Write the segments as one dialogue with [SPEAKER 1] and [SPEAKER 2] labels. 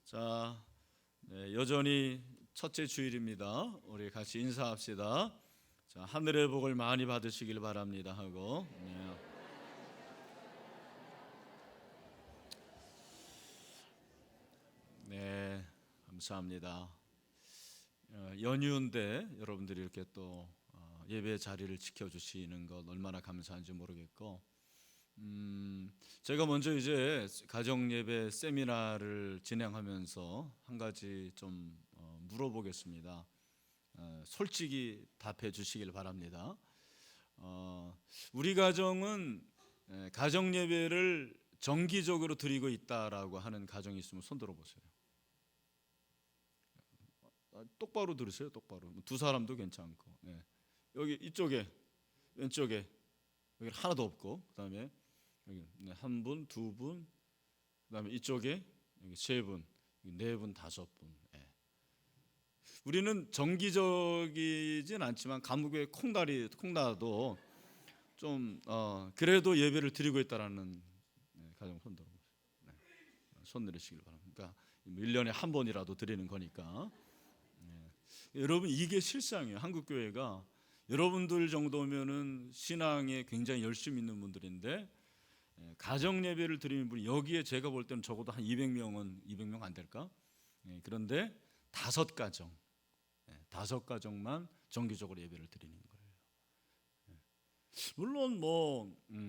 [SPEAKER 1] 자, 네, 여전히 첫째 주일입니다. 우리 같이 인사합시다. 자, 하늘의 복을 많이 받으시길 바랍니다 하고. 네, 감사합니다. 연휴인데 여러분들이 이렇게 또 예배 자리를 지켜주시는 것 얼마나 감사한지 모르겠고, 제가 먼저 이제 가정 예배 세미나를 진행하면서 한 가지 좀 물어보겠습니다. 솔직히 답해 주시길 바랍니다. 우리 가정은 가정 예배를 정기적으로 드리고 있다라고 하는 가정이 있으면 손 들어보세요. 똑바로 들으세요. 똑바로. 두 사람도 괜찮고. 여기 이쪽에 왼쪽에 여기 하나도 없고, 그다음에 여기 한 분, 두 분, 그다음에 이쪽에 여기 세 분, 네 분, 다섯 분. 우리는 정기적이진 않지만 감옥에 콩나도 좀 그래도 예배를 드리고 있다라는 가정 손 들어보세요. 손 내리시길 바랍니다. 그러니까 1년에 한 번이라도 드리는 거니까. 여러분, 이게 실상이에요. 한국 교회가 여러분들 정도면은 신앙에 굉장히 열심히 있는 분들인데, 가정 예배를 드리는 분이 여기에 제가 볼 때는 적어도 한 200명 안 될까? 그런데 다섯 가정만 정기적으로 예배를 드리는 거예요. 물론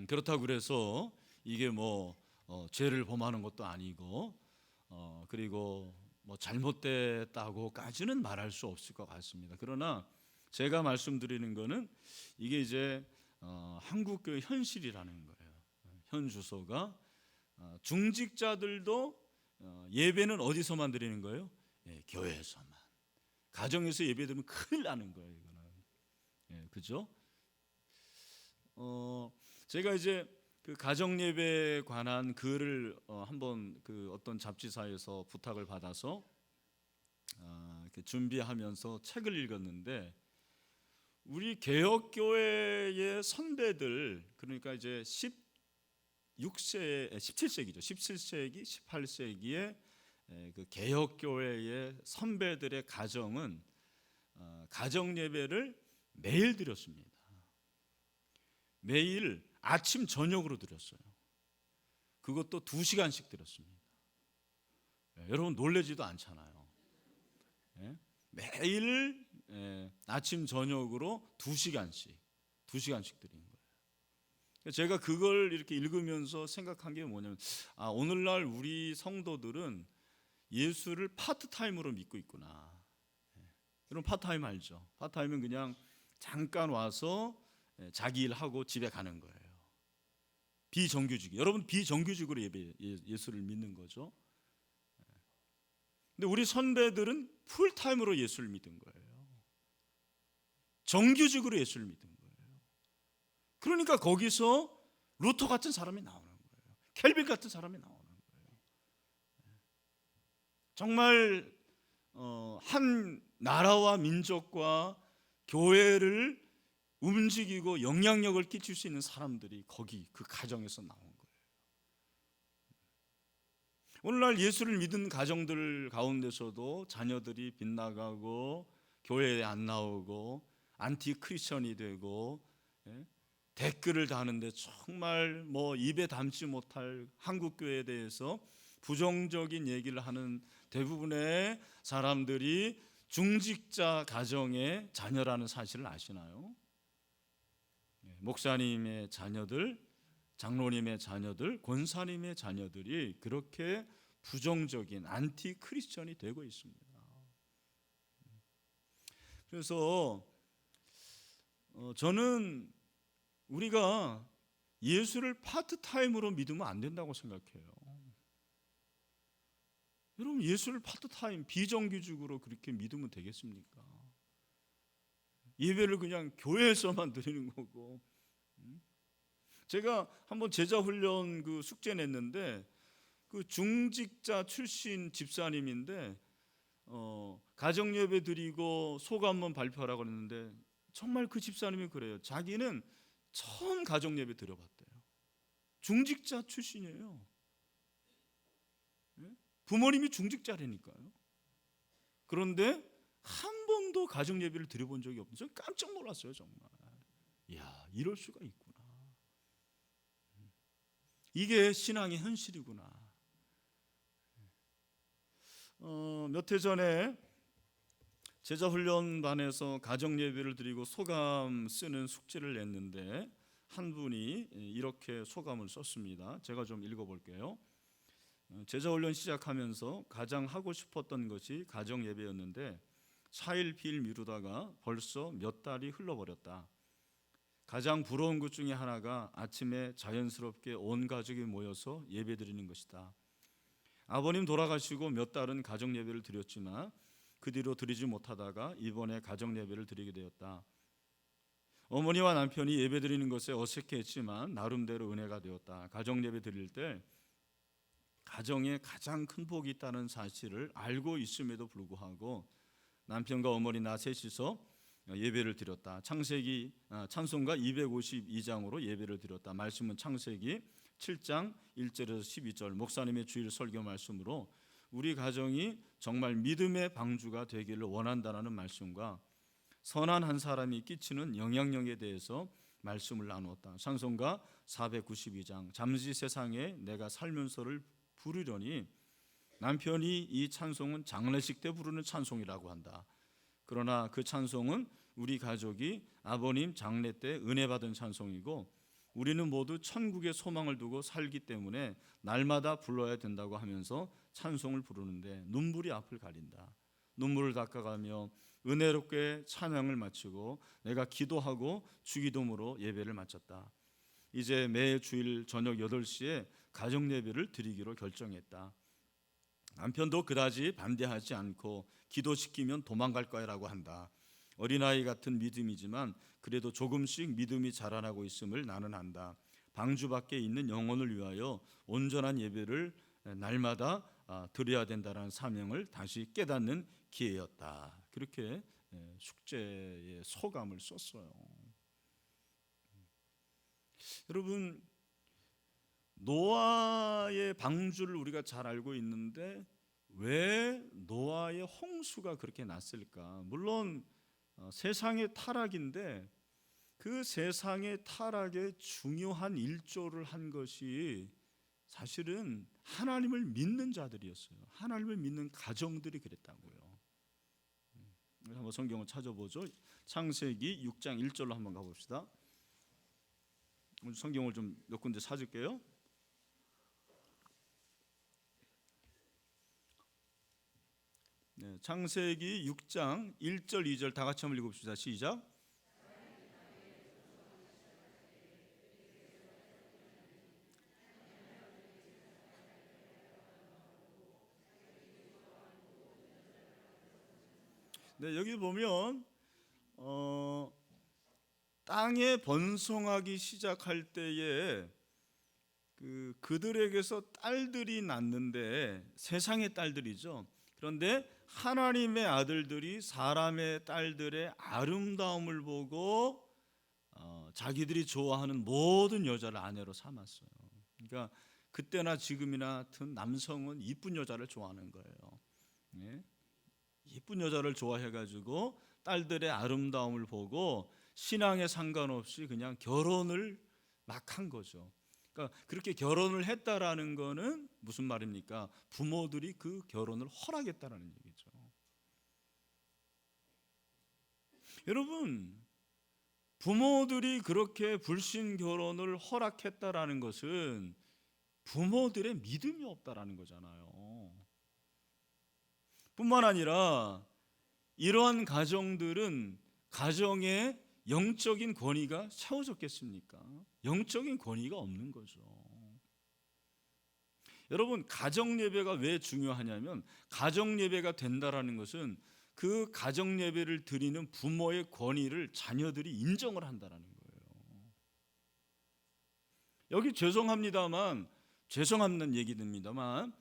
[SPEAKER 1] 그렇다고 그래서 이게 죄를 범하는 것도 아니고, 그리고 잘못됐다고까지는 말할 수 없을 것 같습니다. 그러나 제가 말씀드리는 거는 이게 이제 한국교회 현실이라는 거예요. 현 주소가 중직자들도 예배는 어디서만 드리는 거예요? 교회에서만. 가정에서 예배 드리면 큰일 나는 거예요. 이거는. 그죠? 제가 이제 그 가정 예배에 관한 글을 한번 그 어떤 잡지사에서 부탁을 받아서 이렇게 준비하면서 책을 읽었는데, 우리 개혁교회의 선배들, 그러니까 이제 17세기죠. 17세기, 18세기의 그 개혁교회의 선배들의 가정은 가정 예배를 매일 드렸습니다. 매일 아침 저녁으로 드렸어요. 그것도 2시간씩 드렸습니다. 여러분 놀라지도 않잖아요. 매일 아침 저녁으로 2시간씩 드린 거예요. 제가 그걸 이렇게 읽으면서 생각한 게 뭐냐면, 오늘날 우리 성도들은 예수를 파트타임으로 믿고 있구나. 여러분 파트타임 알죠? 파트타임은 그냥 잠깐 와서 자기 일하고 집에 가는 거예요. 비정규직. 여러분 비정규직으로 예수를 믿는 거죠. 근데 우리 선배들은 풀타임으로 예수를 믿은 거예요. 정규직으로 예수를 믿은 거예요. 그러니까 거기서 루터 같은 사람이 나오는 거예요. 켈빈 같은 사람이 나오는 거예요. 정말 한 나라와 민족과 교회를 움직이고 영향력을 끼칠 수 있는 사람들이 거기 그 가정에서 나온 거예요. 오늘날 예수를 믿은 가정들 가운데서도 자녀들이 빗나가고 교회에 안 나오고 안티 크리스천이 되고, 댓글을 다는데 정말 입에 담지 못할 한국 교회에 대해서 부정적인 얘기를 하는 대부분의 사람들이 중직자 가정의 자녀라는 사실을 아시나요? 목사님의 자녀들, 장로님의 자녀들, 권사님의 자녀들이 그렇게 부정적인 안티 크리스천이 되고 있습니다. 그래서 저는 우리가 예수를 파트타임으로 믿으면 안 된다고 생각해요. 여러분, 예수를 파트타임, 비정규직으로 그렇게 믿으면 되겠습니까? 예배를 그냥 교회에서만 드리는 거고. 제가 한번 제자 훈련 그 숙제 냈는데, 그 중직자 출신 집사님인데 가정 예배 드리고 소감문 발표하라고 했는데, 정말 그 집사님이 그래요. 자기는 처음 가정 예배 드려봤대요. 중직자 출신이에요. 부모님이 중직자라니까요. 그런데 한 번도 가정 예배를 드려본 적이 없어요. 깜짝 놀랐어요, 정말. 이야, 이럴 수가 있구나. 이게 신앙의 현실이구나. 몇 해 전에 제자훈련반에서 가정 예배를 드리고 소감 쓰는 숙제를 냈는데 한 분이 이렇게 소감을 썼습니다. 제가 좀 읽어볼게요. 제자훈련 시작하면서 가장 하고 싶었던 것이 가정 예배였는데 4일 비일 미루다가 벌써 몇 달이 흘러버렸다. 가장 부러운 것 중에 하나가 아침에 자연스럽게 온 가족이 모여서 예배드리는 것이다. 아버님 돌아가시고 몇 달은 가정 예배를 드렸지만 그 뒤로 드리지 못하다가 이번에 가정 예배를 드리게 되었다. 어머니와 남편이 예배 드리는 것에 어색했지만 나름대로 은혜가 되었다. 가정 예배 드릴 때 가정에 가장 큰 복이 있다는 사실을 알고 있음에도 불구하고 남편과 어머니 나 셋이서 예배를 드렸다. 찬송가 252장으로 예배를 드렸다. 말씀은 창세기 7장 1절에서 12절 목사님의 주일 설교 말씀으로 우리 가정이 정말 믿음의 방주가 되기를 원한다는 말씀과 선한 한 사람이 끼치는 영향력에 대해서 말씀을 나누었다. 찬송가 492장 잠시 세상에 내가 살면서를 부르려니 남편이 이 찬송은 장례식 때 부르는 찬송이라고 한다. 그러나 그 찬송은 우리 가족이 아버님 장례 때 은혜 받은 찬송이고 우리는 모두 천국의 소망을 두고 살기 때문에 날마다 불러야 된다고 하면서 찬송을 부르는데 눈물이 앞을 가린다. 눈물을 닦아가며 은혜롭게 찬양을 마치고 내가 기도하고 주기도문으로 예배를 마쳤다. 이제 매 주일 저녁 8시에 가정 예배를 드리기로 결정했다. 남편도 그다지 반대하지 않고 기도시키면 도망갈 거야라고 한다. 어린아이 같은 믿음이지만 그래도 조금씩 믿음이 자라나고 있음을 나는 안다. 방주 밖에 있는 영혼을 위하여 온전한 예배를 날마다 드려야 된다는 사명을 다시 깨닫는 기회였다. 그렇게 숙제의 소감을 썼어요. 여러분, 노아의 방주를 우리가 잘 알고 있는데 왜 노아의 홍수가 그렇게 났을까? 물론 세상의 타락인데 그 세상의 타락에 중요한 일조를 한 것이 사실은 하나님을 믿는 자들이었어요. 하나님을 믿는 가정들이 그랬다고요. 한번 성경을 찾아보죠. 창세기 6장 1절로 한번 가봅시다. 성경을 좀 몇 군데 찾을게요. 네, 창세기 6장 1절 2절 다 같이 한번 읽어봅시다. 시작. 네, 여기 보면 땅에 번성하기 시작할 때에 그들에게서 딸들이 낳는데 세상의 딸들이죠. 그런데 하나님의 아들들이 사람의 딸들의 아름다움을 보고 자기들이 좋아하는 모든 여자를 아내로 삼았어요. 그러니까 그때나 지금이나 같은 남성은 이쁜 여자를 좋아하는 거예요. 네? 이쁜 여자를 좋아해가지고 딸들의 아름다움을 보고 신앙에 상관없이 그냥 결혼을 막 한 거죠. 그러니까 그렇게 결혼을 했다라는 거는 무슨 말입니까? 부모들이 그 결혼을 허락했다라는 얘기죠. 여러분, 부모들이 그렇게 불신 결혼을 허락했다라는 것은 부모들의 믿음이 없다라는 거잖아요. 뿐만 아니라 이러한 가정들은 가정에 영적인 권위가 세워졌겠습니까? 영적인 권위가 없는 거죠. 여러분, 가정 예배가 왜 중요하냐면 가정 예배가 된다라는 것은 그 가정 예배를 드리는 부모의 권위를 자녀들이 인정을 한다라는 거예요. 여기 죄송합니다만 죄송한 얘기입니다만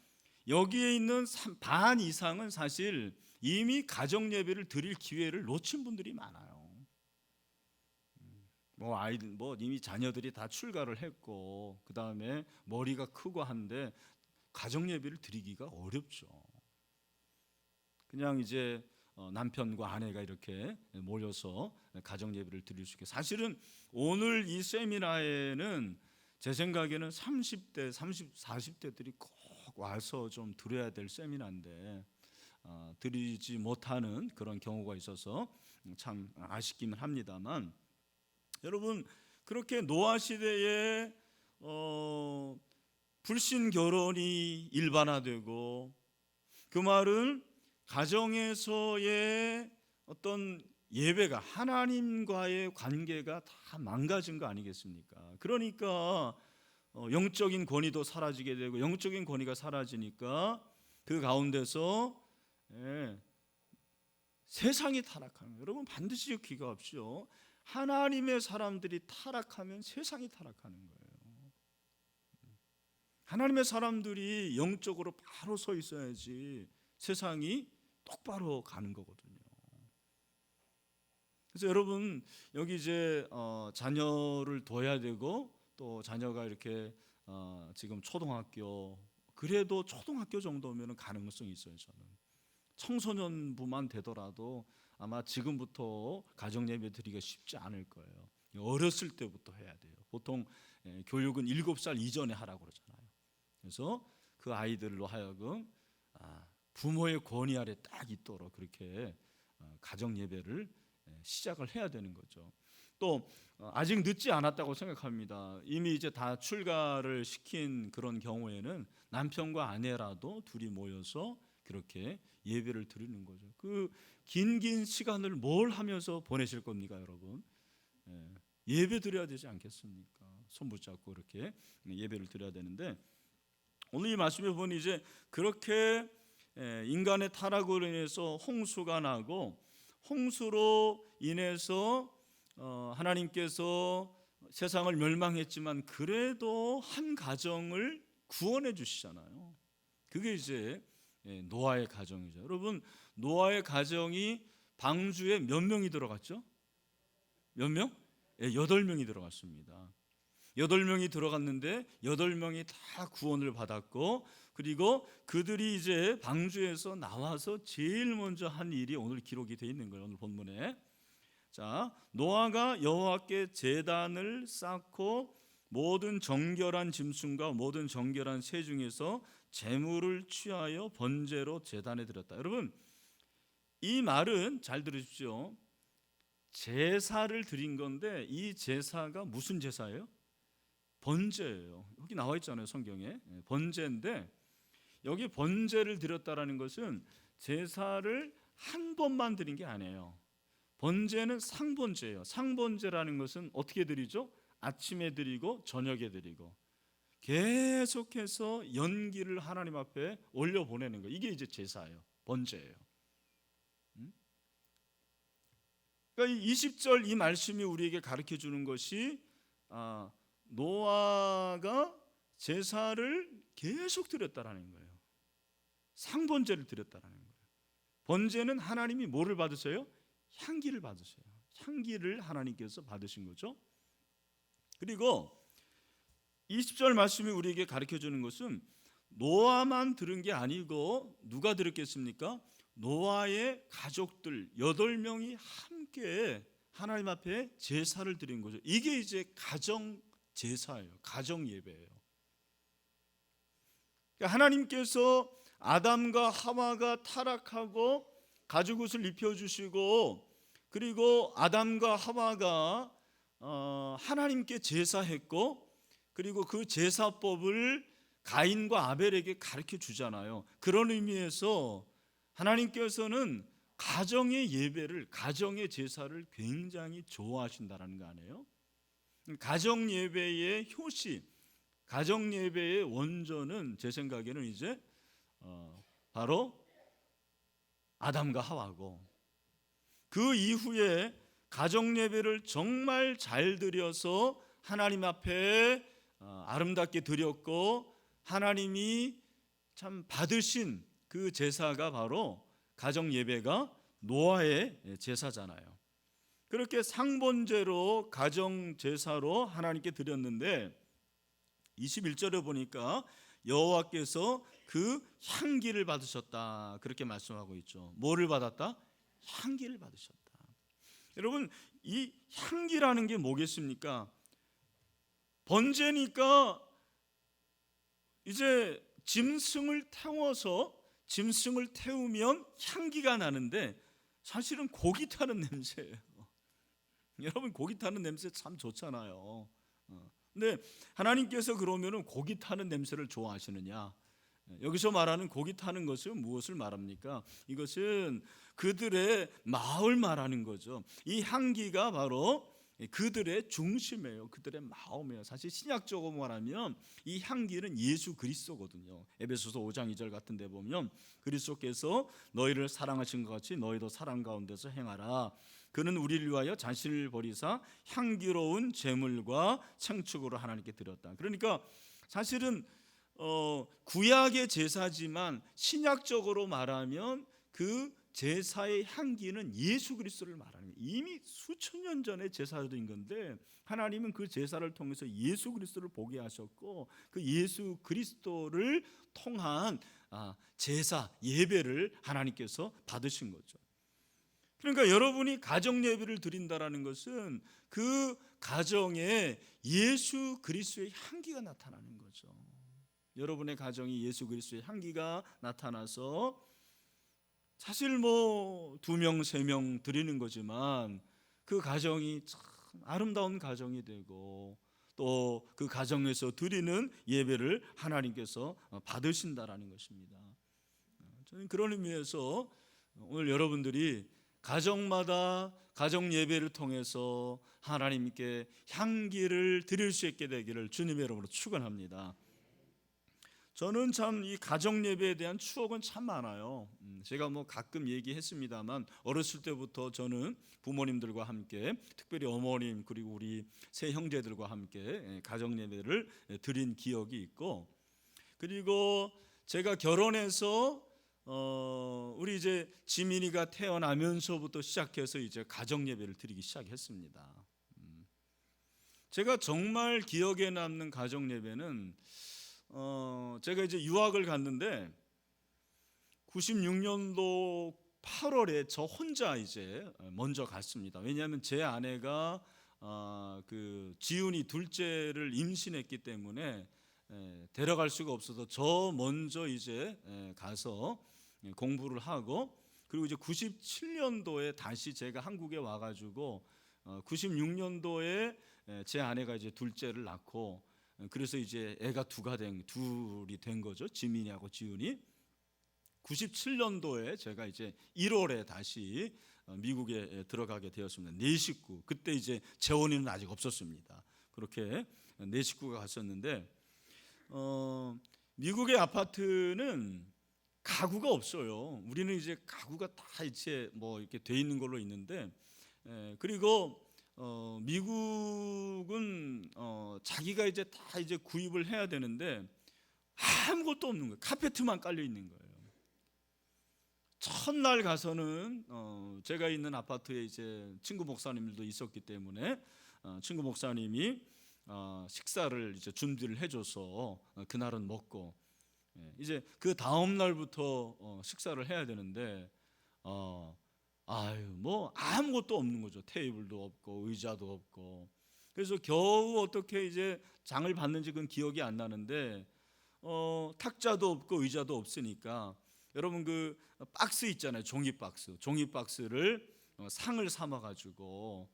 [SPEAKER 1] 여기에 있는 반 이상은 사실 이미 가정 예배를 드릴 기회를 놓친 분들이 많아요. 이미 자녀들이 다 출가를 했고 그 다음에 머리가 크고 한데 가정 예배를 드리기가 어렵죠. 그냥 이제 남편과 아내가 이렇게 모여서 가정 예배를 드릴 수 있게. 사실은 오늘 이 세미나에는 제 생각에는 30대, 40대들이 꼭 와서 좀 들어야 될 세미나인데 드리지 못하는 그런 경우가 있어서 참 아쉽긴 합니다만, 여러분, 그렇게 노아 시대에 불신 결혼이 일반화되고, 그 말은 가정에서의 어떤 예배가, 하나님과의 관계가 다 망가진 거 아니겠습니까? 그러니까 영적인 권위도 사라지게 되고, 영적인 권위가 사라지니까 그 가운데서 세상이 타락하는 거예요. 여러분, 반드시 기억하십시오. 하나님의 사람들이 타락하면 세상이 타락하는 거예요. 하나님의 사람들이 영적으로 바로 서 있어야지 세상이 똑바로 가는 거거든요. 그래서 여러분, 여기 이제 자녀를 둬야 되고, 또 자녀가 이렇게 지금 초등학교, 그래도 초등학교 정도면 가능성이 있어요. 저는 청소년부만 되더라도 아마 지금부터 가정 예배 드리기가 쉽지 않을 거예요. 어렸을 때부터 해야 돼요. 보통 교육은 7살 이전에 하라고 그러잖아요. 그래서 그 아이들로 하여금 부모의 권위 아래 딱 있도록 그렇게 가정 예배를 시작을 해야 되는 거죠. 또 아직 늦지 않았다고 생각합니다. 이미 이제 다 출가를 시킨 그런 경우에는 남편과 아내라도 둘이 모여서 그렇게 예배를 드리는 거죠. 그 긴 시간을 뭘 하면서 보내실 겁니까, 여러분? 예배 드려야 되지 않겠습니까? 손 붙잡고 이렇게 예배를 드려야 되는데, 오늘 이 말씀에 보니 이제 그렇게 인간의 타락으로 인해서 홍수가 나고, 홍수로 인해서 하나님께서 세상을 멸망했지만 그래도 한 가정을 구원해 주시잖아요. 그게 이제 노아의 가정이죠. 여러분, 노아의 가정이 방주에 몇 명이 들어갔죠? 몇 명? 8명이 들어갔습니다. 8명이 들어갔는데 8명이 다 구원을 받았고, 그리고 그들이 이제 방주에서 나와서 제일 먼저 한 일이 오늘 기록이 되어 있는 거예요. 오늘 본문에. 자, 노아가 여호와께 제단을 쌓고 모든 정결한 짐승과 모든 정결한 새 중에서 제물을 취하여 번제로 제단에 드렸다. 여러분, 이 말은 잘 들으십시오. 제사를 드린 건데, 이 제사가 무슨 제사예요? 번제예요. 여기 나와 있잖아요, 성경에. 번제인데, 여기 번제를 드렸다라는 것은 제사를 한 번만 드린 게 아니에요. 번제는 상번제예요. 상번제라는 것은 어떻게 드리죠? 아침에 드리고 저녁에 드리고 계속해서 연기를 하나님 앞에 올려 보내는 거예요. 이게 이제 제사예요. 번제예요. 그러니까 20절 이 말씀이 우리에게 가르쳐 주는 것이 노아가 제사를 계속 드렸다라는 거예요. 상번제를 드렸다라는 거예요. 번제는 하나님이 뭐를 받으세요? 향기를 받으세요. 향기를 하나님께서 받으신 거죠. 그리고 20절 말씀이 우리에게 가르쳐 주는 것은 노아만 들은 게 아니고 누가 들었겠습니까? 노아의 가족들 8명이 함께 하나님 앞에 제사를 드린 거죠. 이게 이제 가정 제사예요. 가정 예배예요. 그러니까 하나님께서 아담과 하와가 타락하고 가죽옷을 입혀주시고, 그리고 아담과 하와가 하나님께 제사했고, 그리고 그 제사법을 가인과 아벨에게 가르쳐 주잖아요. 그런 의미에서 하나님께서는 가정의 예배를, 가정의 제사를 굉장히 좋아하신다는 거 아니에요? 가정 예배의 효시, 가정 예배의 원조는 제 생각에는 이제 바로 아담과 하와고, 그 이후에 가정 예배를 정말 잘 드려서 하나님 앞에 아름답게 드렸고, 하나님이 참 받으신 그 제사가 바로 가정 예배가 노아의 제사잖아요. 그렇게 상번제로 가정 제사로 하나님께 드렸는데, 21절에 보니까 여호와께서 그 향기를 받으셨다 그렇게 말씀하고 있죠. 뭐를 받았다? 향기를 받으셨다. 여러분, 이 향기라는 게 뭐겠습니까? 번제니까 이제 짐승을 태우면 향기가 나는데 사실은 고기 타는 냄새예요. 여러분, 고기 타는 냄새 참 좋잖아요. 근데 하나님께서 그러면은 고기 타는 냄새를 좋아하시느냐? 여기서 말하는 고기 타는 것은 무엇을 말합니까? 이것은 그들의 마음을 말하는 거죠. 이 향기가 바로 그들의 중심이에요. 그들의 마음이에요. 사실 신약적으로 말하면 이 향기는 예수 그리스도거든요. 에베소서 5장 2절 같은 데 보면 그리스도께서 너희를 사랑하신 것 같이 너희도 사랑 가운데서 행하라. 그는 우리를 위하여 자신을 버리사 향기로운 제물과 청축으로 하나님께 드렸다. 그러니까 사실은 구약의 제사지만 신약적으로 말하면 그 제사의 향기는 예수 그리스도를 말하는 거예요. 이미 수천 년 전에 제사드린 건데 하나님은 그 제사를 통해서 예수 그리스도를 보게 하셨고 그 예수 그리스도를 통한 제사 예배를 하나님께서 받으신 거죠. 그러니까 여러분이 가정 예배를 드린다라는 것은 그 가정에 예수 그리스도의 향기가 나타나는 거죠. 여러분의 가정이 예수 그리스도의 향기가 나타나서 사실 뭐 2명, 3명 드리는 거지만 그 가정이 참 아름다운 가정이 되고 또 그 가정에서 드리는 예배를 하나님께서 받으신다라는 것입니다. 저는 그런 의미에서 오늘 여러분들이 가정마다 가정 예배를 통해서 하나님께 향기를 드릴 수 있게 되기를 주님의 이름으로 축원합니다. 저는 참 이 가정 예배에 대한 추억은 참 많아요. 제가 뭐 가끔 얘기했습니다만 어렸을 때부터 저는 부모님들과 함께 특별히 어머님 그리고 우리 세 형제들과 함께 가정 예배를 드린 기억이 있고 그리고 제가 결혼해서 우리 이제 지민이가 태어나면서부터 시작해서 이제 가정 예배를 드리기 시작했습니다. 제가 정말 기억에 남는 가정 예배는 제가 이제 유학을 갔는데 96년도 8월에 저 혼자 이제 먼저 갔습니다. 왜냐하면 제 아내가 그 지훈이 둘째를 임신했기 때문에 데려갈 수가 없어서 저 먼저 이제 가서 공부를 하고 그리고 이제 97년도에 다시 제가 한국에 와가지고 96년도에 제 아내가 이제 둘째를 낳고 그래서 이제 애가 둘이 된 거죠. 지민이하고 지훈이. 97년도에 제가 이제 1월에 다시 미국에 들어가게 되었습니다. 네 식구. 그때 이제 재원이는 아직 없었습니다. 그렇게 네 식구가 갔었는데 미국의 아파트는 가구가 없어요. 우리는 이제 가구가 다 이제 뭐 이렇게 돼 있는 걸로 있는데 그리고 미국은 자기가 이제 다 이제 구입을 해야 되는데 아무것도 없는 거예요. 카페트만 깔려 있는 거예요. 첫날 가서는 제가 있는 아파트에 이제 친구 목사님들도 있었기 때문에 친구 목사님이 식사를 이제 준비를 해줘서 그날은 먹고 이제 그 다음 날부터 식사를 해야 되는데 뭐 아무것도 없는 거죠. 테이블도 없고 의자도 없고. 그래서 겨우 어떻게 이제 장을 봤는지 그건 기억이 안 나는데 탁자도 없고 의자도 없으니까 여러분 그 박스 있잖아요. 종이 박스를 상을 삼아 가지고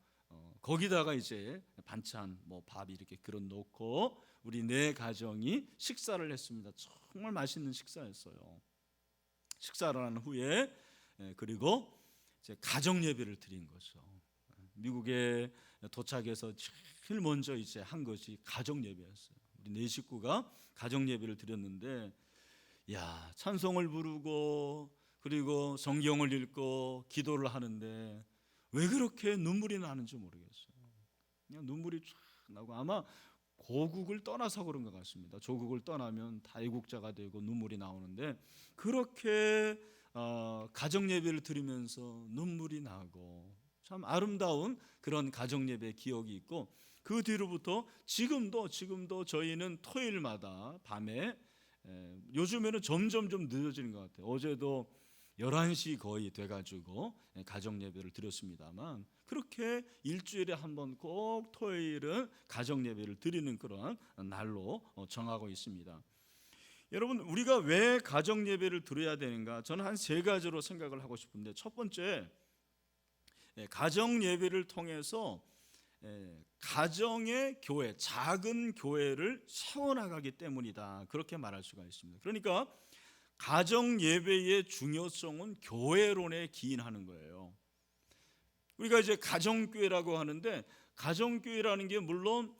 [SPEAKER 1] 거기다가 이제 반찬 뭐 밥 이렇게 그릇 놓고 우리 네 가정이 식사를 했습니다. 정말 맛있는 식사였어요. 식사를 한 후에 그리고 이제 가정 예배를 드린 거죠. 미국에 도착해서 제일 먼저 이제 한 것이 가정 예배였어요. 우리 네 식구가 가정 예배를 드렸는데 찬송을 부르고 그리고 성경을 읽고 기도를 하는데 왜 그렇게 눈물이 나는지 모르겠어요. 그냥 눈물이 쫙 나고 아마 고국을 떠나서 그런 것 같습니다. 조국을 떠나면 다 애국자가 되고 눈물이 나오는데 그렇게 가정 예배를 드리면서 눈물이 나고 참 아름다운 그런 가정 예배 기억이 있고 그 뒤로부터 지금도 저희는 토요일마다 밤에 요즘에는 점점 좀 늦어지는 것 같아요. 어제도 11시 거의 돼가지고 가정 예배를 드렸습니다만, 그렇게 일주일에 한 번 꼭 토요일은 가정 예배를 드리는 그런 날로 정하고 있습니다. 여러분, 우리가 왜 가정 예배를 드려야 되는가? 저는 한 세 가지로 생각을 하고 싶은데, 첫 번째, 가정 예배를 통해서 가정의 교회, 작은 교회를 세워나가기 때문이다, 그렇게 말할 수가 있습니다. 그러니까 가정 예배의 중요성은 교회론에 기인하는 거예요. 우리가 이제 가정교회라고 하는데, 가정교회라는 게 물론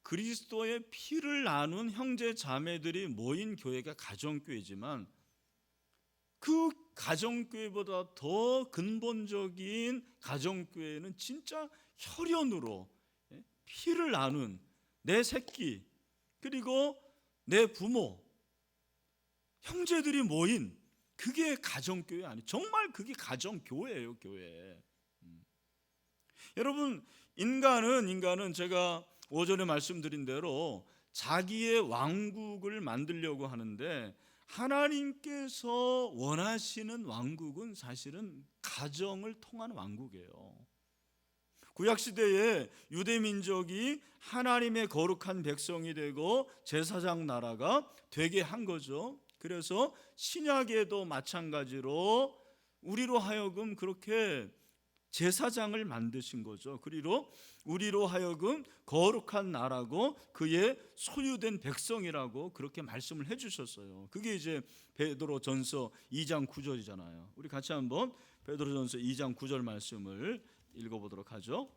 [SPEAKER 1] 그리스도의 피를 나눈 형제 자매들이 모인 교회가 가정교회지만, 그 가정교회보다 더 근본적인 가정교회는 진짜 혈연으로 피를 나눈 내 새끼, 그리고 내 부모, 형제들이 모인, 그게 가정교회 아니에요. 정말 그게 가정교회예요, 교회. 여러분, 인간은 제가 오전에 말씀드린 대로 자기의 왕국을 만들려고 하는데, 하나님께서 원하시는 왕국은 사실은 가정을 통한 왕국이에요. 구약시대에 유대민족이 하나님의 거룩한 백성이 되고 제사장 나라가 되게 한 거죠. 그래서 신약에도 마찬가지로 우리로 하여금 그렇게 제사장을 만드신 거죠. 그리고 우리로 하여금 거룩한 나라고 그의 소유된 백성이라고 그렇게 말씀을 해주셨어요. 그게 이제 베드로전서 2장 9절이잖아요. 우리 같이 한번 베드로전서 2장 9절 말씀을 읽어보도록 하죠.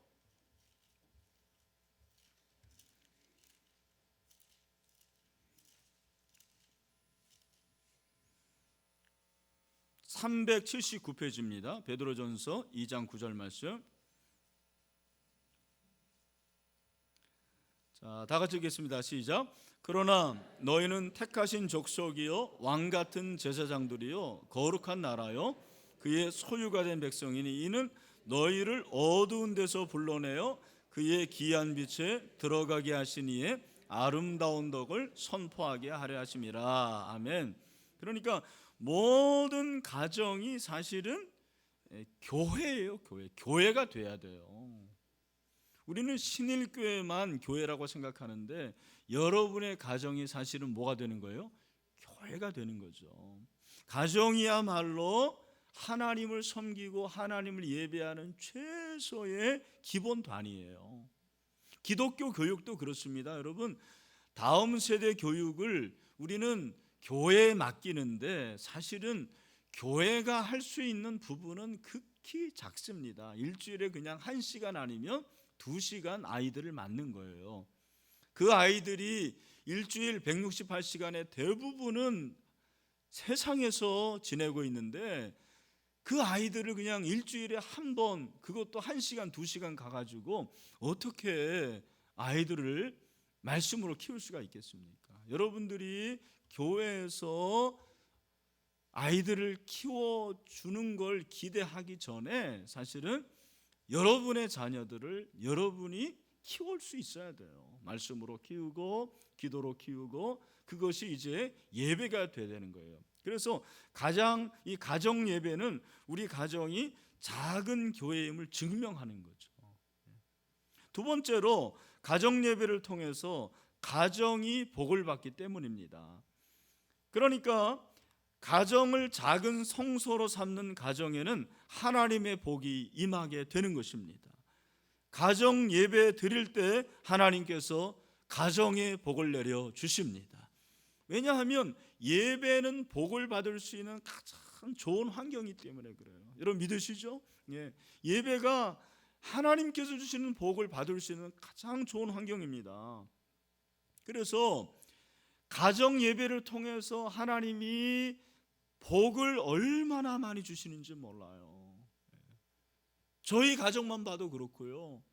[SPEAKER 1] 379페이지입니다. 베드로전서 2장 9절 말씀. 자, 다 같이 읽겠습니다. 시작. 그러나 너희는 택하신 족속이요 왕 같은 제사장들이요 거룩한 나라요 그의 소유가 된 백성이니, 이는 너희를 어두운 데서 불러내어 그의 귀한 빛에 들어가게 하시니에 아름다운 덕을 선포하게 하려 하심이라. 아멘. 그러니까 모든 가정이 사실은 교회예요. 교회가 돼야 돼요. 우리는 신일교회만 교회라고 생각하는데, 여러분의 가정이 사실은 뭐가 되는 거예요? 교회가 되는 거죠. 가정이야말로 하나님을 섬기고 하나님을 예배하는 최소의 기본단이에요. 기독교 교육도 그렇습니다. 여러분, 다음 세대 교육을 우리는 교회에 맡기는데, 사실은 교회가 할 수 있는 부분은 극히 작습니다. 일주일에 그냥 1시간 아니면 2시간 아이들을 맡는 거예요. 그 아이들이 일주일 168시간의 대부분은 세상에서 지내고 있는데, 그 아이들을 그냥 일주일에 한 번, 그것도 1시간 2시간 가가지고 어떻게 아이들을 말씀으로 키울 수가 있겠습니까? 여러분들이 교회에서 아이들을 키워주는 걸 기대하기 전에 사실은 여러분의 자녀들을 여러분이 키울 수 있어야 돼요. 말씀으로 키우고 기도로 키우고, 그것이 이제 예배가 돼야 되는 거예요. 그래서 이 가정 예배는 우리 가정이 작은 교회임을 증명하는 거죠. 두 번째로, 가정 예배를 통해서 가정이 복을 받기 때문입니다. 그러니까 가정을 작은 성소로 삼는 가정에는 하나님의 복이 임하게 되는 것입니다. 가정 예배 드릴 때 하나님께서 가정에 복을 내려 주십니다. 왜냐하면 예배는 복을 받을 수 있는 가장 좋은 환경이기 때문에 그래요. 여러분 믿으시죠? 예배가 하나님께서 주시는 복을 받을 수 있는 가장 좋은 환경입니다. 그래서 가정 예배를 통해서 하나님이 복을 얼마나 많이 주시는지 몰라요. 저희 가정만 봐도 그렇고요.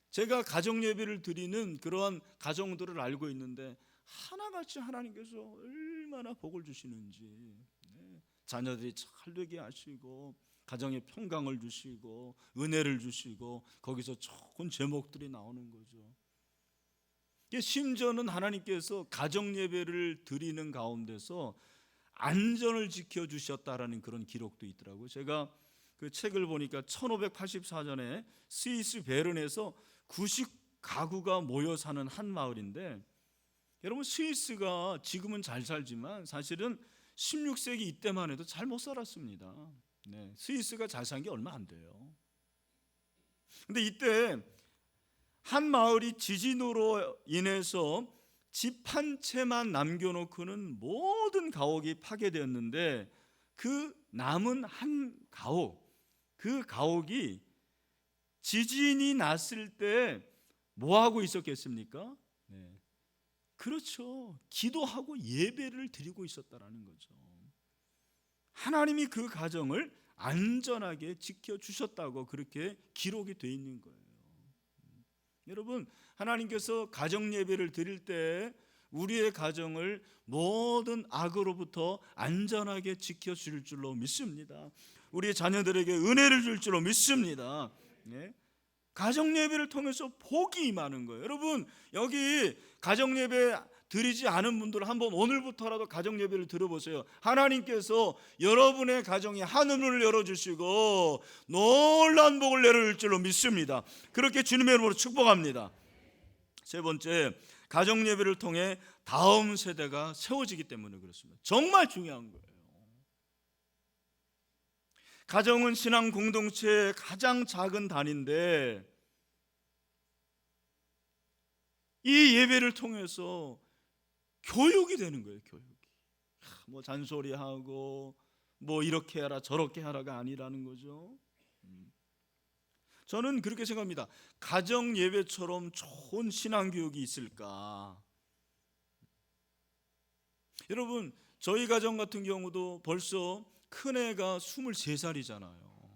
[SPEAKER 1] 제가 가정 예배를 드리는 그러한 가정들을 알고 있는데, 하나같이 하나님께서 얼마나 복을 주시는지, 자녀들이 잘 되게 하시고 가정에 평강을 주시고 은혜를 주시고, 거기서 좋은 제목들이 나오는 거죠. 심지어는 하나님께서 가정 예배를 드리는 가운데서 안전을 지켜주셨다라는 그런 기록도 있더라고요. 제가 그 책을 보니까 1584년에 스위스 베른에서 90가구가 모여 사는 한 마을인데, 여러분 스위스가 지금은 잘 살지만 사실은 16세기 이때만 해도 잘 못 살았습니다. 네, 스위스가 잘 산 게 얼마 안 돼요. 근데 이때 한 마을이 지진으로 인해서 집 한 채만 남겨놓고는 모든 가옥이 파괴되었는데, 그 남은 한 가옥, 그 가옥이 지진이 났을 때 뭐 하고 있었겠습니까? 네. 그렇죠. 기도하고 예배를 드리고 있었다라는 거죠. 하나님이 그 가정을 안전하게 지켜주셨다고 그렇게 기록이 되어 있는 거예요. 여러분, 하나님께서 가정 예배를 드릴 때 우리의 가정을 모든 악으로부터 안전하게 지켜줄 줄로 믿습니다. 우리의 자녀들에게 은혜를 줄 줄로 믿습니다. 네? 가정 예배를 통해서 복이 임하는 거예요. 여러분, 여기 가정 예배 드리지 않은 분들 한번 오늘부터라도 가정 예배를 드려보세요. 하나님께서 여러분의 가정에 하늘을 열어주시고 놀라운 복을 내려줄 줄로 믿습니다. 그렇게 주님의 이름으로 축복합니다. 세 번째, 가정 예배를 통해 다음 세대가 세워지기 때문에 그렇습니다. 정말 중요한 거예요. 가정은 신앙 공동체의 가장 작은 단위인데, 이 예배를 통해서 교육이 되는 거예요. 교육이. 뭐 잔소리하고 뭐 이렇게 하라 저렇게 하라가 아니라는 거죠. 저는 그렇게 생각합니다. 가정 예배처럼 좋은 신앙 교육이 있을까? 여러분, 저희 가정 같은 경우도 벌써 큰애가 23살이잖아요.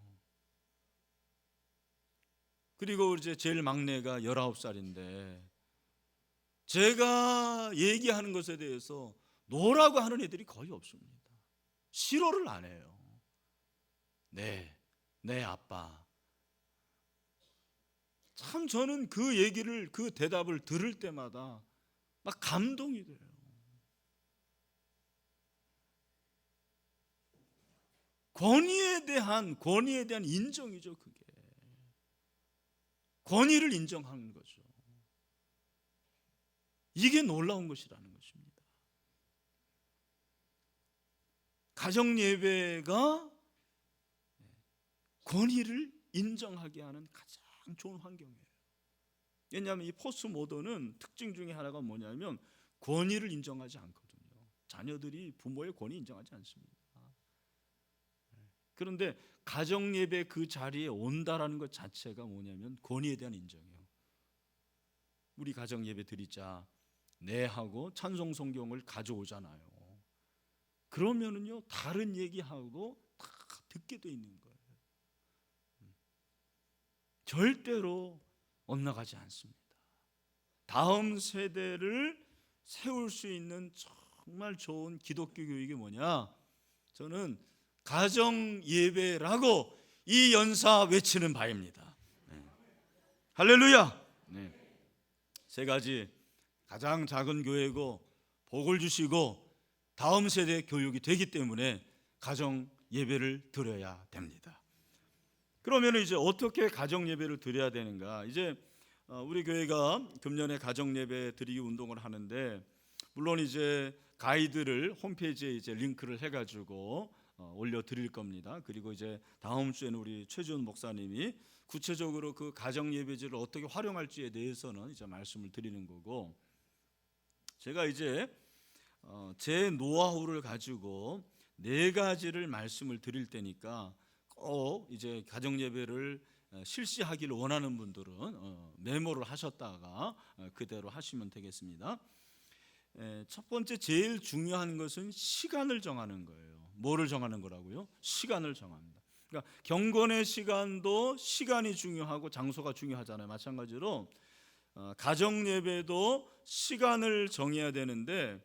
[SPEAKER 1] 그리고 이제 제일 막내가 19살인데 제가 얘기하는 것에 대해서 노라고 하는 애들이 거의 없습니다. 싫어를 안 해요. 네 아빠. 참 저는 그 얘기를, 그 대답을 들을 때마다 막 감동이 돼요. 권위에 대한 인정이죠. 그게 권위를 인정하는 거죠. 이게 놀라운 것이라는 것입니다. 가정 예배가 권위를 인정하게 하는 가장 좋은 환경이에요. 왜냐하면 이 포스트 모던은 특징 중에 하나가 뭐냐면 권위를 인정하지 않거든요. 자녀들이 부모의 권위 인정하지 않습니다. 그런데 가정 예배 그 자리에 온다라는 것 자체가 뭐냐면 권위에 대한 인정이에요. 우리 가정 예배 드리자, 네 하고 찬송 성경을 가져오잖아요. 그러면은요 다른 얘기하고 다 듣게 돼 있는 거예요. 절대로 엇나가지 않습니다. 다음 세대를 세울 수 있는 정말 좋은 기독교 교육이 뭐냐? 저는 가정 예배라고 이 연사 외치는 바입니다. 네. 할렐루야. 네. 세 가지, 가장 작은 교회고 복을 주시고 다음 세대 교육이 되기 때문에 가정 예배를 드려야 됩니다. 그러면 이제 어떻게 가정 예배를 드려야 되는가? 이제 우리 교회가 금년에 가정 예배 드리기 운동을 하는데, 물론 이제 가이드를 홈페이지에 이제 링크를 해가지고 올려 드릴 겁니다. 그리고 이제 다음 주에는 우리 최지훈 목사님이 구체적으로 그 가정 예배지를 어떻게 활용할지에 대해서는 이제 말씀을 드리는 거고, 제가 이제 제 노하우를 가지고 네 가지를 말씀을 드릴 테니까 꼭 이제 가정 예배를 실시하기를 원하는 분들은 메모를 하셨다가 그대로 하시면 되겠습니다. 첫 번째 제일 중요한 것은 시간을 정하는 거예요. 뭐를 정하는 거라고요? 시간을 정합니다. 그러니까 경건의 시간도 시간이 중요하고 장소가 중요하잖아요. 마찬가지로 가정 예배도 시간을 정해야 되는데,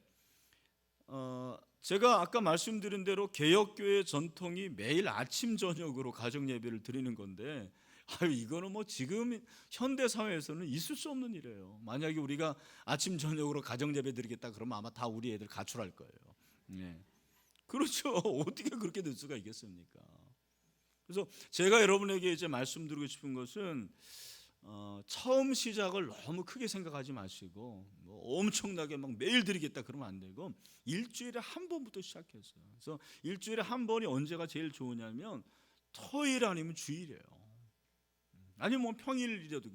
[SPEAKER 1] 제가 아까 말씀드린 대로 개혁교회 전통이 매일 아침 저녁으로 가정 예배를 드리는 건데, 아유, 이거는 뭐 지금 현대 사회에서는 있을 수 없는 일이에요. 만약에 우리가 아침 저녁으로 가정 예배 드리겠다 그러면 아마 다 우리 애들 가출할 거예요. 네. 그렇죠. 어떻게 그렇게 될 수가 있겠습니까? 그래서 제가 여러분에게 이제 말씀드리고 싶은 것은 처음 시작을 너무 크게 생각하지 마시고 뭐 엄청나게 막 매일 드리겠다 그러면 안 되고 일주일에 한 번부터 시작했어요. 그래서 일주일에 한 번이 언제가 제일 좋으냐면 토요일 아니면 주일이에요. 아니면 뭐 평일이라도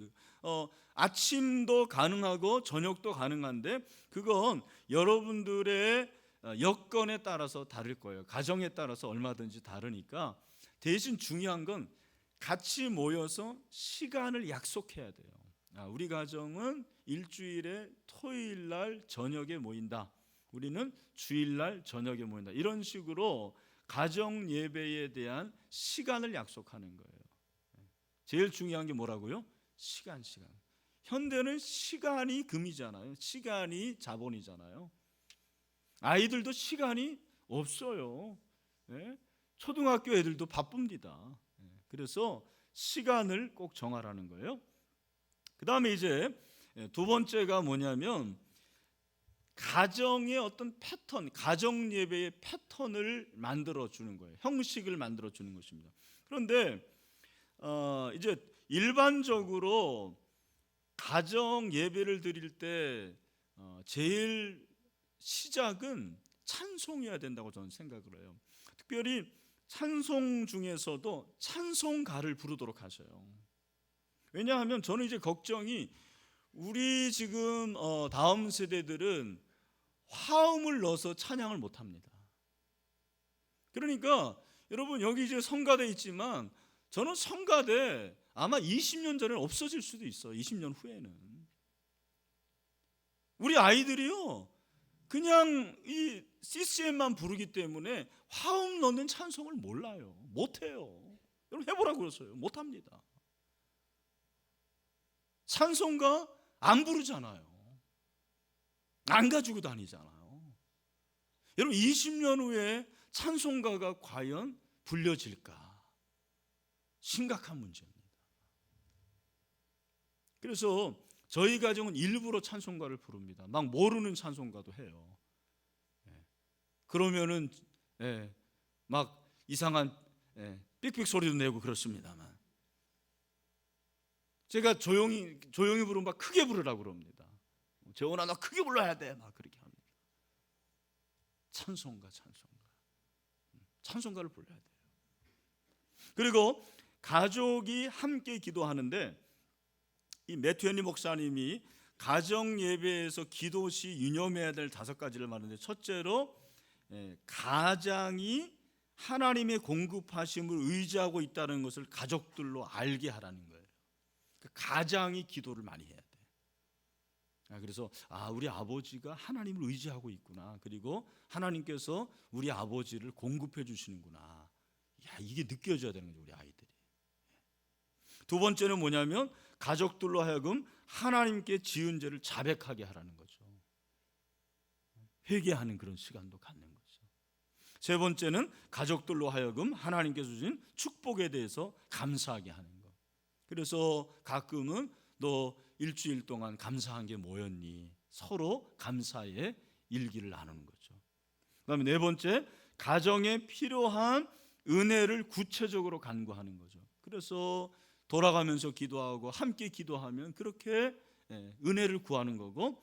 [SPEAKER 1] 아침도 가능하고 저녁도 가능한데 그건 여러분들의 여건에 따라서 다를 거예요. 가정에 따라서 얼마든지 다르니까 대신 중요한 건 같이 모여서 시간을 약속해야 돼요. 우리 가정은 일주일에 토요일 날 저녁에 모인다. 우리는 주일 날 저녁에 모인다. 이런 식으로 가정 예배에 대한 시간을 약속하는 거예요. 제일 중요한 게 뭐라고요? 시간. 현대는 시간이 금이잖아요. 시간이 자본이잖아요. 아이들도 시간이 없어요. 네? 초등학교 애들도 바쁩니다. 그래서 시간을 꼭 정하라는 거예요. 그 다음에 이제 두 번째가 뭐냐면 가정의 어떤 패턴, 가정 예배의 패턴을 만들어 주는 거예요. 형식을 만들어 주는 것입니다. 그런데 이제 일반적으로 가정 예배를 드릴 때 제일 시작은 찬송해야 된다고 저는 생각을 해요. 특별히 찬송 중에서도 찬송가를 부르도록 하셔요. 왜냐하면 저는 이제 걱정이 우리 지금 다음 세대들은 화음을 넣어서 찬양을 못합니다. 그러니까 여러분 여기 이제 성가대 있지만 저는 성가대 아마 20년 전에 없어질 수도 있어요. 20년 후에는. 우리 아이들이요 그냥 이 CCM만 부르기 때문에 화음 넣는 찬송을 몰라요. 못해요. 여러분 해보라고 그랬어요. 못합니다. 찬송가 안 부르잖아요. 안 가지고 다니잖아요. 여러분 20년 후에 찬송가가 과연 불려질까? 심각한 문제입니다. 그래서 저희 가정은 일부러 찬송가를 부릅니다. 막 모르는 찬송가도 해요. 그러면은 막 이상한 삑삑 소리도 내고 그렇습니다만 제가 조용히 부르면 막 크게 부르라고 그럽니다. 재원아 너 크게 불러야 돼 막 그렇게 합니다. 찬송가를 불러야 돼요. 그리고 가족이 함께 기도하는데 이 매튜 헨리 목사님이 가정 예배에서 기도 시 유념해야 될 5가지를 말하는데 첫째로 가장이 하나님의 공급하심을 의지하고 있다는 것을 가족들로 알게 하라는 거예요. 가장이 기도를 많이 해야 돼. 그래서 우리 아버지가 하나님을 의지하고 있구나. 그리고 하나님께서 우리 아버지를 공급해 주시는구나. 이게 느껴져야 되는 거죠, 우리 아이들이. 두 번째는 뭐냐면 가족들로 하여금 하나님께 지은 죄를 자백하게 하라는 거죠. 회개하는 그런 시간도 갖는 거죠. 세 번째는 가족들로 하여금 하나님께서 주신 축복에 대해서 감사하게 하는 것. 그래서 가끔은 너 일주일 동안 감사한 게 뭐였니? 서로 감사의 일기를 나누는 거죠. 그다음에 네 번째, 가정에 필요한 은혜를 구체적으로 간구하는 거죠. 그래서 돌아가면서 기도하고 함께 기도하면 그렇게 은혜를 구하는 거고,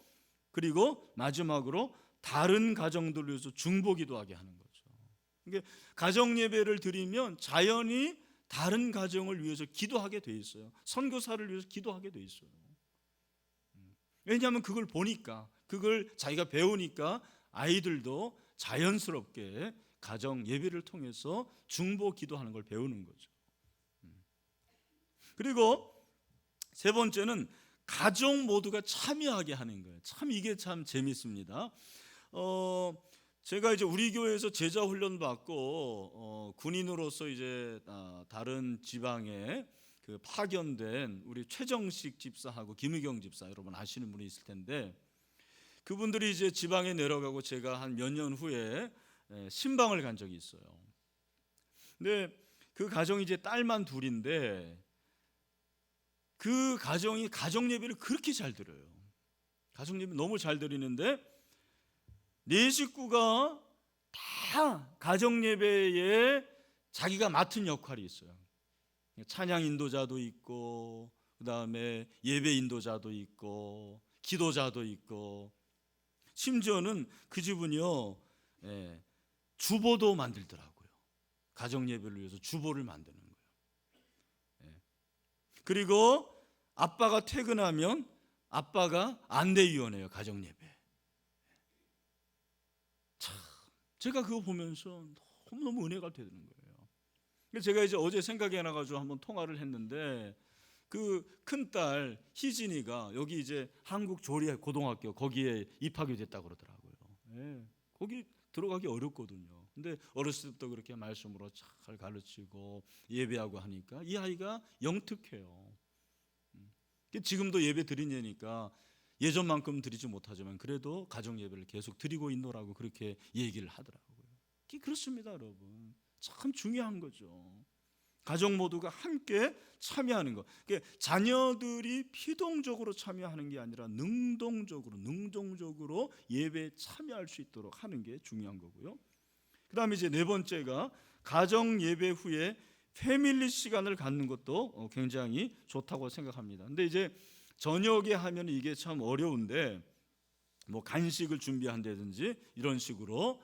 [SPEAKER 1] 그리고 마지막으로 다른 가정들을 위해서 중보기도하게 하는 거죠. 그러니까 가정 예배를 드리면 자연히 다른 가정을 위해서 기도하게 돼 있어요. 선교사를 위해서 기도하게 돼 있어요. 왜냐하면 그걸 보니까, 그걸 자기가 배우니까 아이들도 자연스럽게 가정 예배를 통해서 중보 기도하는 걸 배우는 거죠. 그리고 세 번째는 가족 모두가 참여하게 하는 거예요. 참 이게 참 재밌습니다. 제가 이제 우리 교회에서 제자 훈련 받고 군인으로서 이제 다른 지방에 그 파견된 우리 최정식 집사하고 김의경 집사, 여러분 아시는 분이 있을 텐데, 그분들이 이제 지방에 내려가고 제가 한 몇 년 후에 신방을 간 적이 있어요. 근데 그 가정이 이제 딸만 둘인데 그 가정이 가정 예배를 그렇게 잘 드려요. 가정 예배 너무 잘 드리는데 네 식구가 다 가정 예배에 자기가 맡은 역할이 있어요. 찬양 인도자도 있고, 그 다음에 예배 인도자도 있고, 기도자도 있고, 심지어는 그 집은요, 주보도 만들더라고요. 가정 예배를 위해서 주보를 만드는 거예요. 그리고 아빠가 퇴근하면 아빠가 안내위원회예요, 가정 예배. 참, 제가 그거 보면서 너무너무 은혜가 되는 거예요. 그래서 제가 이제 어제 생각이 나가지고 한번 통화를 했는데, 그 큰딸 희진이가 여기 이제 한국 조리 고등학교 거기에 입학이 됐다고 그러더라고요. 거기 들어가기 어렵거든요. 근데 어렸을 때부터 그렇게 말씀으로 잘 가르치고 예배하고 하니까 이 아이가 영특해요. 지금도 예배 드리냐니까 예전만큼 드리지 못하지만 그래도 가정 예배를 계속 드리고 있노라고 그렇게 얘기를 하더라고요. 그렇습니다, 여러분. 참 중요한 거죠. 가족 모두가 함께 참여하는 것. 자녀들이 피동적으로 참여하는 게 아니라 능동적으로 예배에 참여할 수 있도록 하는 게 중요한 거고요. 그 다음에 이제 네 번째가 가정 예배 후에 패밀리 시간을 갖는 것도 굉장히 좋다고 생각합니다. 근데 이제 저녁에 하면 이게 참 어려운데, 뭐 간식을 준비한다든지 이런 식으로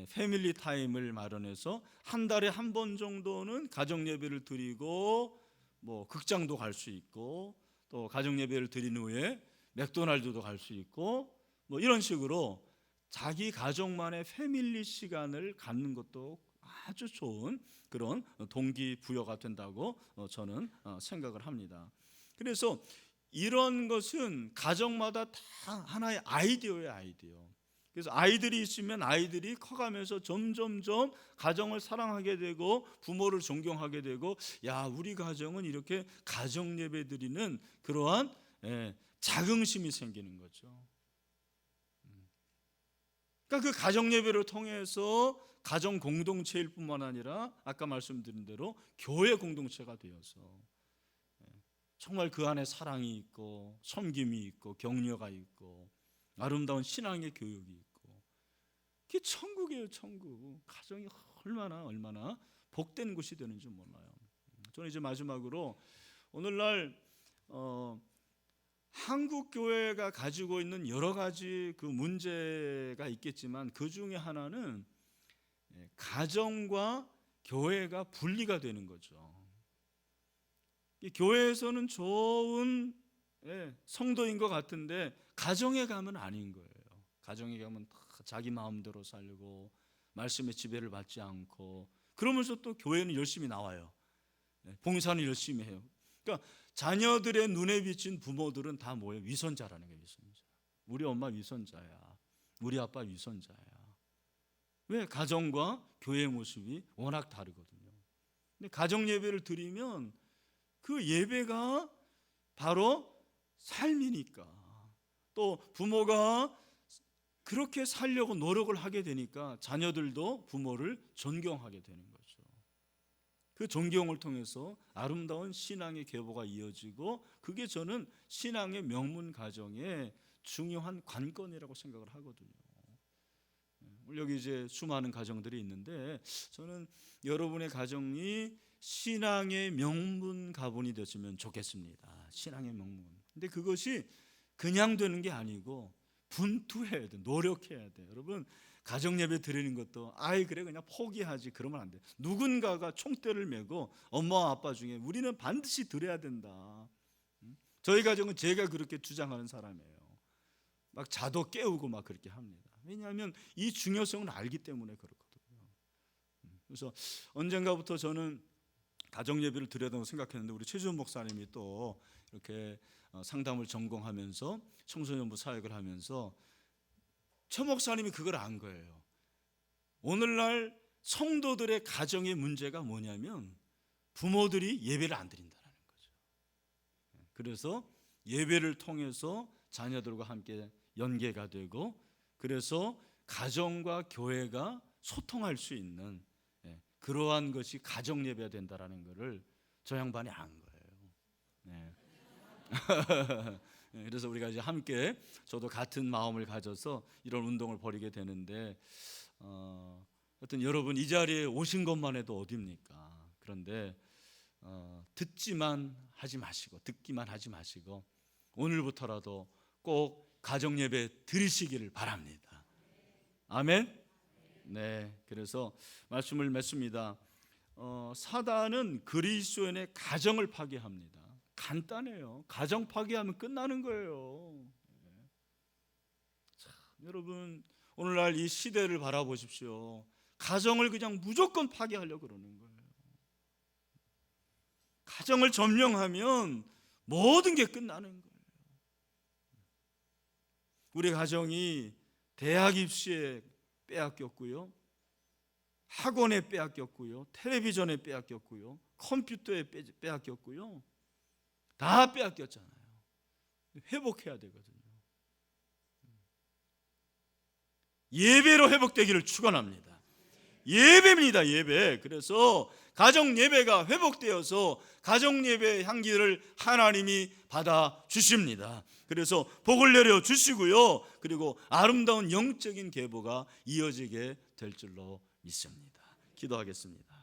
[SPEAKER 1] 패밀리 타임을 마련해서 한 달에 한 번 정도는 가정 예배를 드리고, 뭐 극장도 갈 수 있고, 또 가정 예배를 드린 후에 맥도날드도 갈 수 있고, 뭐 이런 식으로 자기 가족만의 패밀리 시간을 갖는 것도 아주 좋은 그런 동기부여가 된다고 저는 생각을 합니다. 그래서 이런 것은 가정마다 다 하나의 아이디어예요, 아이디어. 그래서 아이들이 있으면 아이들이 커가면서 점점점 가정을 사랑하게 되고 부모를 존경하게 되고, 야, 우리 가정은 이렇게 가정 예배 드리는 그러한 자긍심이 생기는 거죠. 그러니까 그 가정 예배를 통해서 가정 공동체일 뿐만 아니라 아까 말씀드린 대로 교회 공동체가 되어서 정말 그 안에 사랑이 있고 섬김이 있고 격려가 있고 아름다운 신앙의 교육이 있고, 그게 천국이에요, 천국. 가정이 얼마나 복된 곳이 되는지 몰라요. 저는 이제 마지막으로 오늘날 한국 교회가 가지고 있는 여러 가지 그 문제가 있겠지만 그 중에 하나는 가정과 교회가 분리가 되는 거죠. 교회에서는 좋은 성도인 것 같은데 가정에 가면 아닌 거예요. 가정에 가면 다 자기 마음대로 살고 말씀의 지배를 받지 않고, 그러면서 또 교회는 열심히 나와요. 봉사는 열심히 해요. 그러니까 자녀들의 눈에 비친 부모들은 다 뭐예요? 위선자라는 거예요. 위선자. 우리 엄마 위선자야. 우리 아빠 위선자야. 왜? 가정과 교회의 모습이 워낙 다르거든요. 근데 가정 예배를 드리면 그 예배가 바로 삶이니까, 또 부모가 그렇게 살려고 노력을 하게 되니까 자녀들도 부모를 존경하게 되는 거죠. 그 존경을 통해서 아름다운 신앙의 계보가 이어지고, 그게 저는 신앙의 명문 가정의 중요한 관건이라고 생각을 하거든요. 여기 이제 수많은 가정들이 있는데 저는 여러분의 가정이 신앙의 명문 가문이 됐으면 좋겠습니다. 신앙의 명문. 근데 그것이 그냥 되는 게 아니고 분투해야 돼, 노력해야 돼. 여러분, 가정 예배 드리는 것도 그래 그냥 포기하지 그러면 안 돼. 누군가가 총대를 메고 엄마와 아빠 중에 우리는 반드시 드려야 된다. 저희 가정은 제가 그렇게 주장하는 사람이에요. 막 자도 깨우고 막 그렇게 합니다. 왜냐하면 이 중요성을 알기 때문에 그렇거든요. 그래서 언젠가부터 저는 가정 예배를 드려야 된다고 생각했는데 우리 최준 목사님이 또 이렇게 상담을 전공하면서 청소년부 사역을 하면서 최 목사님이 그걸 안 거예요. 오늘날 성도들의 가정의 문제가 뭐냐면 부모들이 예배를 안 드린다는 거죠. 그래서 예배를 통해서 자녀들과 함께 연계가 되고, 그래서 가정과 교회가 소통할 수 있는 그러한 것이 가정 예배가 된다는 것을 저 양반이 안 거예요. 그래서 우리가 이제 함께 저도 같은 마음을 가져서 이런 운동을 벌이게 되는데 하여튼 여러분 이 자리에 오신 것만 해도 어딥니까? 그런데 듣기만 하지 마시고 오늘부터라도 꼭 가정 예배 드리시기를 바랍니다. 아멘. 네, 그래서 말씀을 맺습니다. 사단은 그리스도인의 가정을 파괴합니다. 간단해요. 가정 파괴하면 끝나는 거예요. 자, 여러분 오늘날 이 시대를 바라보십시오. 가정을 그냥 무조건 파괴하려고 그러는 거예요. 가정을 점령하면 모든 게 끝나는 거예요. 우리 가정이 대학 입시에 빼앗겼고요, 학원에 빼앗겼고요, 텔레비전에 빼앗겼고요, 컴퓨터에 빼앗겼고요, 다 빼앗겼잖아요. 회복해야 되거든요. 예배로 회복되기를 축원합니다. 예배입니다, 예배. 그래서 가정 예배가 회복되어서 가정 예배의 향기를 하나님이 받아 주십니다. 그래서 복을 내려 주시고요, 그리고 아름다운 영적인 계보가 이어지게 될 줄로 믿습니다. 기도하겠습니다.